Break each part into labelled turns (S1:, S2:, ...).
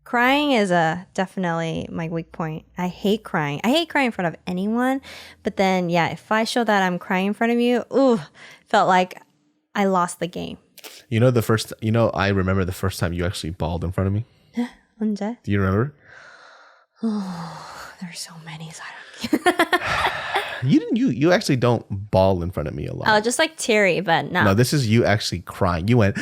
S1: Crying is definitely my weak point. I hate crying. I hate crying in front of anyone. But then, yeah, if I show that I'm crying in front of you, felt like I lost the game.
S2: You know, I remember the first time you actually bawled in front of me.
S1: 언제?
S2: Do you remember?
S1: Oh, there's so many. So I don't
S2: You actually don't bawl in front of me a lot.
S1: Oh, just like teary, but no.
S2: No, this is you actually crying. You went.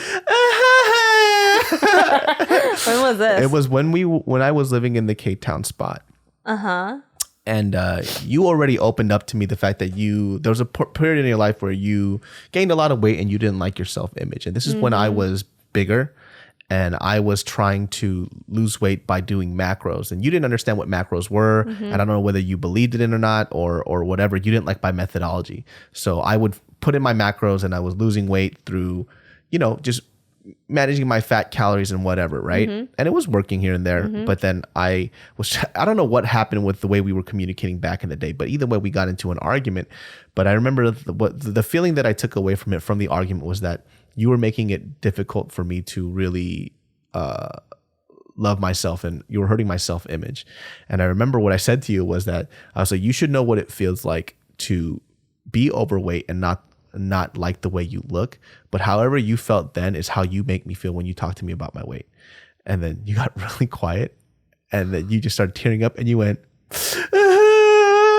S1: When was this?
S2: It was when I was living in the Cape Town spot. And you already opened up to me the fact that there was a period in your life where you gained a lot of weight and you didn't like your self-image. And this is when I was bigger and I was trying to lose weight by doing macros. And you didn't understand what macros were. And I don't know whether you believed it in or not or whatever. You didn't like my methodology. So I would put in my macros and I was losing weight through, just managing my fat, calories, and whatever, right? And it was working here and there. But then I don't know what happened with the way we were communicating back in the day, but either way we got into an argument. But I remember the feeling that I took away from the argument was that you were making it difficult for me to really love myself, and you were hurting my self-image. And I remember what I said to you was that I was like, you should know what it feels like to be overweight and not like the way you look, but however you felt then is how you make me feel when you talk to me about my weight. And then you got really quiet and then you just started tearing up and you went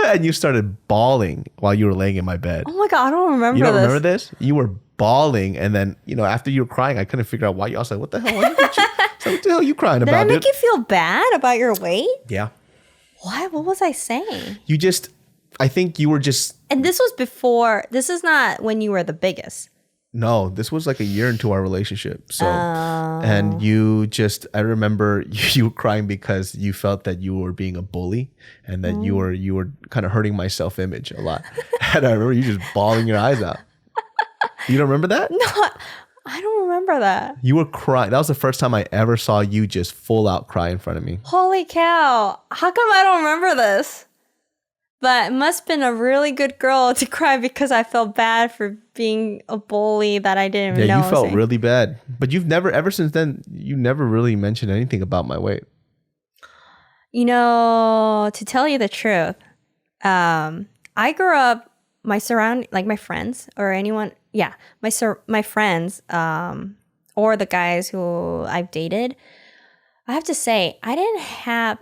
S2: and you started bawling while you were laying in my bed.
S1: Oh my God, I don't remember this.
S2: You don't remember this? You were bawling, and then after you were crying, I couldn't figure out why. I was like, what the hell? What the hell are you crying about?
S1: Did I make you feel bad about your weight?
S2: Yeah.
S1: Why? What was I saying?
S2: I think you were just...
S1: And this was before, this is not when you were the biggest.
S2: No, this was like a year into our relationship. So, and I remember you were crying because you felt that you were being a bully and that you were kind of hurting my self-image a lot. And I remember you just bawling your eyes out. You don't remember that?
S1: No, I don't remember that.
S2: You were crying. That was the first time I ever saw you just full out cry in front of me.
S1: Holy cow. How come I don't remember this? But it must have been a really good girl to cry because I felt bad for being a bully that I didn't even know.
S2: Yeah, you felt really bad. But ever since then, you never really mentioned anything about my weight.
S1: To tell you the truth, I grew up, my friends or anyone, my friends or the guys who I've dated, I have to say,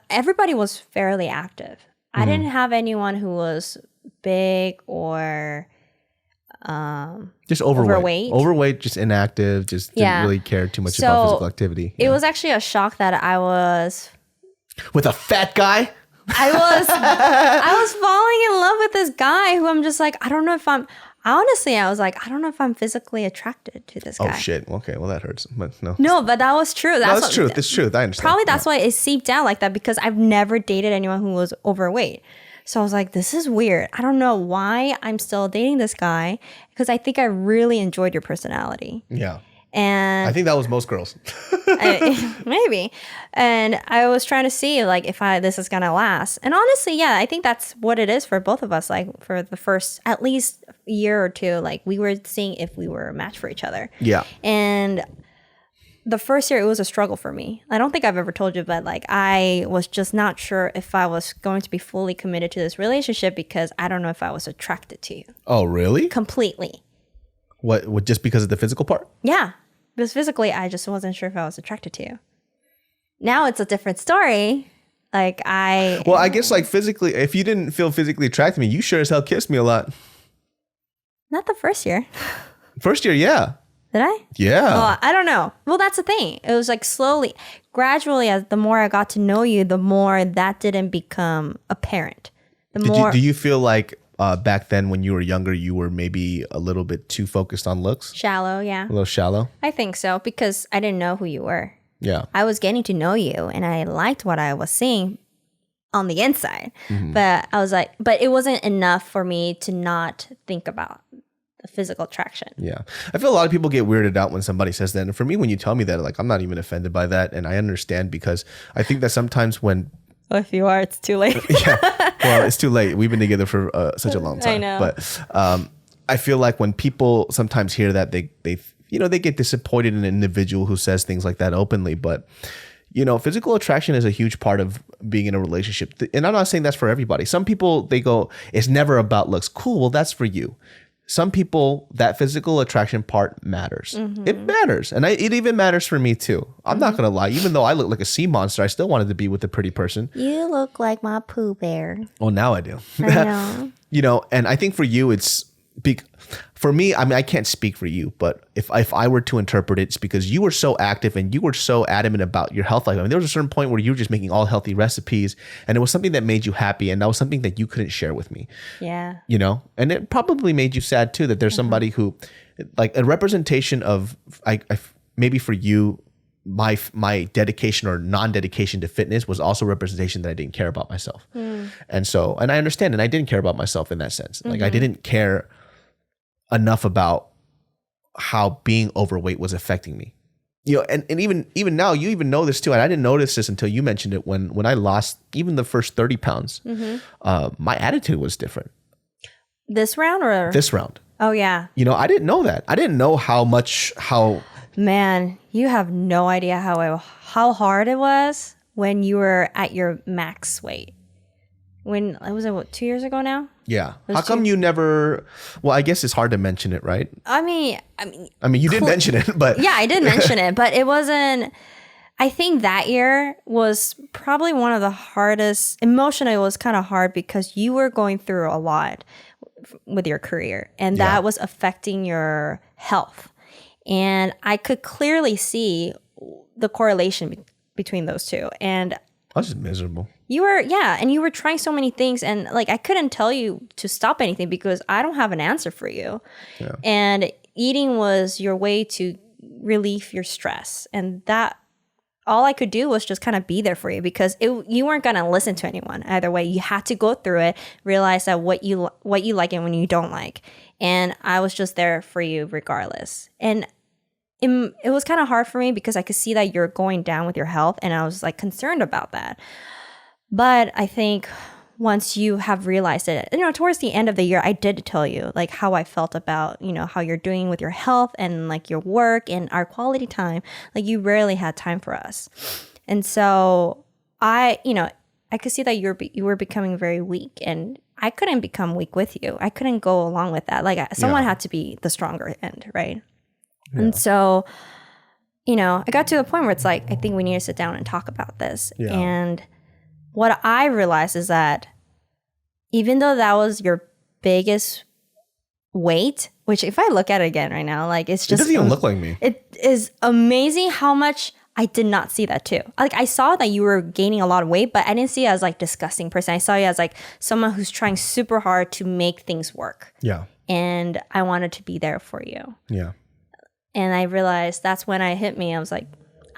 S1: everybody was fairly active. I didn't have anyone who was big or
S2: just overweight. Overweight, just inactive, just didn't really care too much about physical activity.
S1: It was actually a shock that I was...
S2: With a fat guy?
S1: I was falling in love with this guy who I'm just like, I don't know if I'm... Honestly, I was like, I don't know if I'm physically attracted to this guy.
S2: Oh, shit. Okay, well, that hurts. But no.
S1: No, but that was true.
S2: That's truth. It's truth. I understand.
S1: Probably that's why it seeped out like that, because I've never dated anyone who was overweight. So I was like, this is weird. I don't know why I'm still dating this guy, because I think I really enjoyed your personality.
S2: Yeah.
S1: And
S2: I think that was most girls.
S1: Maybe. And I was trying to see like if this is going to last. And honestly, yeah, I think that's what it is for both of us. Like for the first at least year or two, like we were seeing if we were a match for each other.
S2: Yeah.
S1: And the first year, it was a struggle for me. I don't think I've ever told you, but like I was just not sure if I was going to be fully committed to this relationship because I don't know if I was attracted to you.
S2: Oh, really?
S1: Completely.
S2: What just because of the physical part?
S1: Yeah. Because physically, I just wasn't sure if I was attracted to you. Now it's a different story. Well,
S2: I guess like physically, if you didn't feel physically attracted to me, you sure as hell kissed me a lot.
S1: Not the first year.
S2: First year, yeah.
S1: Did I?
S2: Yeah.
S1: Well, I don't know. Well, that's the thing. It was like slowly, gradually, as the more I got to know you, the more that didn't become apparent.
S2: Do you feel like back then when you were younger, you were maybe a little bit too focused on looks?
S1: Shallow, yeah.
S2: A little shallow?
S1: I think so, because I didn't know who you were.
S2: Yeah.
S1: I was getting to know you, and I liked what I was seeing on the inside. Mm-hmm. But I was like, but it wasn't enough for me to not think about the physical attraction.
S2: Yeah. I feel a lot of people get weirded out when somebody says that. And for me, when you tell me that, like, I'm not even offended by that. And I understand, because I think that sometimes when...
S1: Well, if you are, it's too late.
S2: Yeah. Well, it's too late. We've been together for such a long time.
S1: I know.
S2: But I feel like when people sometimes hear that, they get disappointed in an individual who says things like that openly. But physical attraction is a huge part of being in a relationship. And I'm not saying that's for everybody. Some people, they go, it's never about looks. Cool. Well, that's for you. Some people, that physical attraction part matters. It matters. And it even matters for me too. I'm not going to lie. Even though I look like a sea monster, I still wanted to be with a pretty person.
S1: You look like my Pooh Bear.
S2: Well, now I do.
S1: I know.
S2: And I think for you, it's big. For me, I mean, I can't speak for you, but if I were to interpret it, it's because you were so active and you were so adamant about your health life. I mean, there was a certain point where you were just making all healthy recipes, and it was something that made you happy, and that was something that you couldn't share with me.
S1: Yeah.
S2: And it probably made you sad too, that there's somebody who, like, a representation of, maybe for you, my dedication or non-dedication to fitness was also a representation that I didn't care about myself. And I understand, and I didn't care about myself in that sense. Like, I didn't care enough about how being overweight was affecting me. And even now, you even know this too, and I didn't notice this until you mentioned it. When I lost even the first 30 pounds, my attitude was different.
S1: This round or?
S2: This round.
S1: Oh, yeah.
S2: I didn't know that. I didn't know how...
S1: Man, you have no idea how hard it was when you were at your max weight. When was it 2 years ago now?
S2: Yeah. How come you never? Well, I guess it's hard to mention it, right?
S1: I mean,
S2: you did mention it, but
S1: yeah, I did mention it, but it wasn't. I think that year was probably one of the hardest. Emotionally, it was kind of hard because you were going through a lot with your career, and that was affecting your health. And I could clearly see the correlation between those two. And
S2: I was just miserable.
S1: You were, and you were trying so many things, and like I couldn't tell you to stop anything because I don't have an answer for you. Yeah. And eating was your way to relieve your stress, and that all I could do was just kind of be there for you because you weren't gonna listen to anyone either way. You had to go through it, realize that what you like and when you don't like, and I was just there for you regardless. And it was kind of hard for me because I could see that you're going down with your health, and I was like concerned about that. But I think once you have realized it, towards the end of the year, I did tell you like how I felt about, how you're doing with your health and like your work and our quality time. Like you rarely had time for us. And so I could see that you were becoming very weak, and I couldn't become weak with you. I couldn't go along with that. Like someone had to be the stronger end, right? Yeah. And so, I got to the point where it's like, I think we need to sit down and talk about this. Yeah. And what I realized is that even though that was your biggest weight, which if I look at it again right now, like it's just...
S2: It doesn't even look like me.
S1: It is amazing how much I did not see that too. Like I saw that you were gaining a lot of weight, but I didn't see you as like disgusting person. I saw you as like someone who's trying super hard to make things work.
S2: Yeah.
S1: And I wanted to be there for you.
S2: Yeah.
S1: And I realized that's when I hit me. I was like,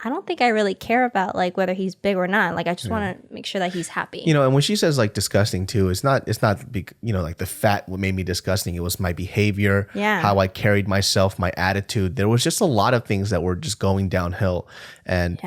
S1: I don't think I really care about like whether he's big or not. Like I just want to make sure that he's happy.
S2: And when she says like disgusting too, it's not like the fat what made me disgusting. It was my behavior, how I carried myself, my attitude. There was just a lot of things that were just going downhill. And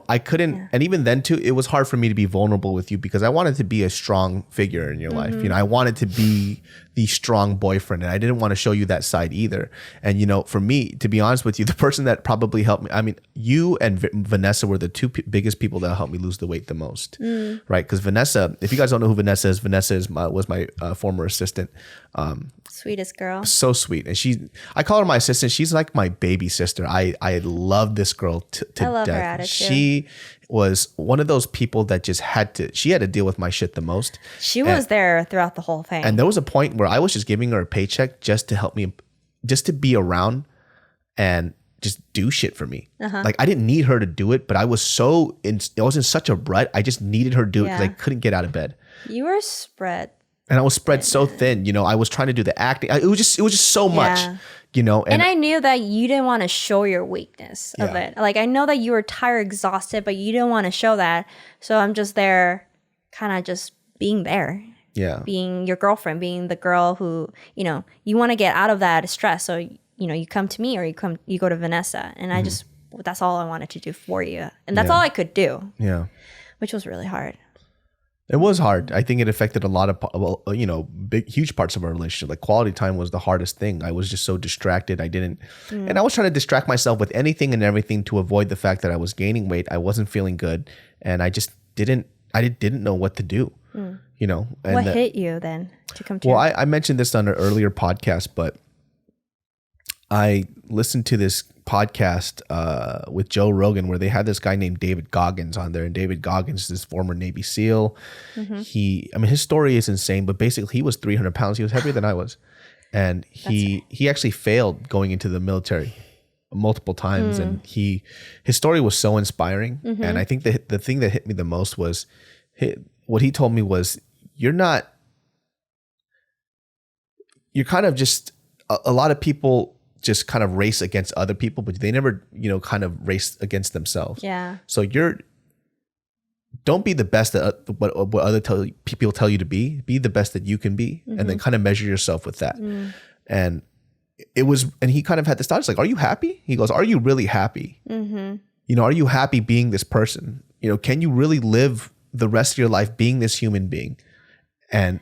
S2: I couldn't, and even then too, it was hard for me to be vulnerable with you because I wanted to be a strong figure in your life. I wanted to be the strong boyfriend, and I didn't want to show you that side either. And for me, to be honest with you, the person that probably helped me, I mean, you and Vanessa were the two biggest people that helped me lose the weight the most, right? Because Vanessa, if you guys don't know who Vanessa is was my former assistant.
S1: Sweetest girl.
S2: So sweet. And I call her my assistant. She's like my baby sister. I love this girl to
S1: I love
S2: death.
S1: her attitude.
S2: She was one of those people that just she had to deal with my shit the most.
S1: She was there throughout the whole thing.
S2: And there was a point where I was just giving her a paycheck just to help me, just to be around and just do shit for me. Like I didn't need her to do it, but I was I was in such a rut. I just needed her to do it because I couldn't get out of bed.
S1: You were spread.
S2: And I was spread so thin, I was trying to do the acting. It was just so much, And
S1: I knew that you didn't want to show your weakness of it. Like I know that you were tired, exhausted, but you didn't want to show that. So I'm just there, kind of just being there.
S2: Yeah.
S1: Being your girlfriend, being the girl who, you want to get out of that stress. So, you come to me or you go to Vanessa. And that's all I wanted to do for you. And that's all I could do.
S2: Yeah.
S1: Which was really hard.
S2: It was hard. I think it affected a lot of, huge parts of our relationship. Like quality time was the hardest thing. I was just so distracted. And I was trying to distract myself with anything and everything to avoid the fact that I was gaining weight. I wasn't feeling good. And I just didn't know what to do, And
S1: what hit you then to come to?
S2: Well, I mentioned this on an earlier podcast, but I listened to this podcast with Joe Rogan where they had this guy named David Goggins on there, and David Goggins is this former Navy SEAL. His story is insane, but basically he was 300 pounds. He was heavier than I was, and he actually failed going into the military multiple times, and his story was so inspiring. And I think the thing that hit me the most was what he told me was you're kind of just a lot of people just kind of race against other people, but they never, kind of race against themselves.
S1: Yeah.
S2: So don't be the best at what other people tell you to be. Be the best that you can be, and then kind of measure yourself with that. And and he kind of had this thought. It's like, are you happy? He goes, are you really happy? Are you happy being this person? Can you really live the rest of your life being this human being? And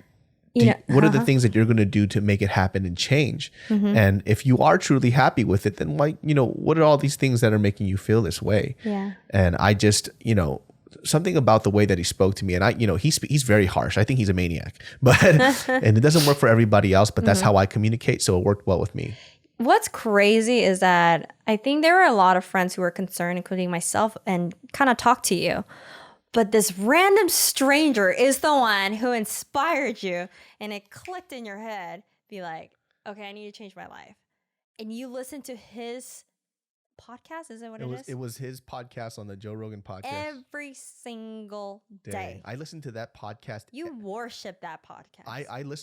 S2: what are the things that you're going to do to make it happen and change? And if you are truly happy with it, then what are all these things that are making you feel this way?
S1: Yeah.
S2: And I just, something about the way that he spoke to me, and he's very harsh. I think he's a maniac, but, and it doesn't work for everybody else, but that's how I communicate. So it worked well with me.
S1: What's crazy is that I think there were a lot of friends who were concerned, including myself, and kind of talked to you. But this random stranger is the one who inspired you, and it clicked in your head. Be like, okay, I need to change my life. And you listen to his podcast? Is that what it is?
S2: It was his podcast on the Joe Rogan podcast.
S1: Every single day.
S2: I listened to that podcast.
S1: You worship that podcast.
S2: I listened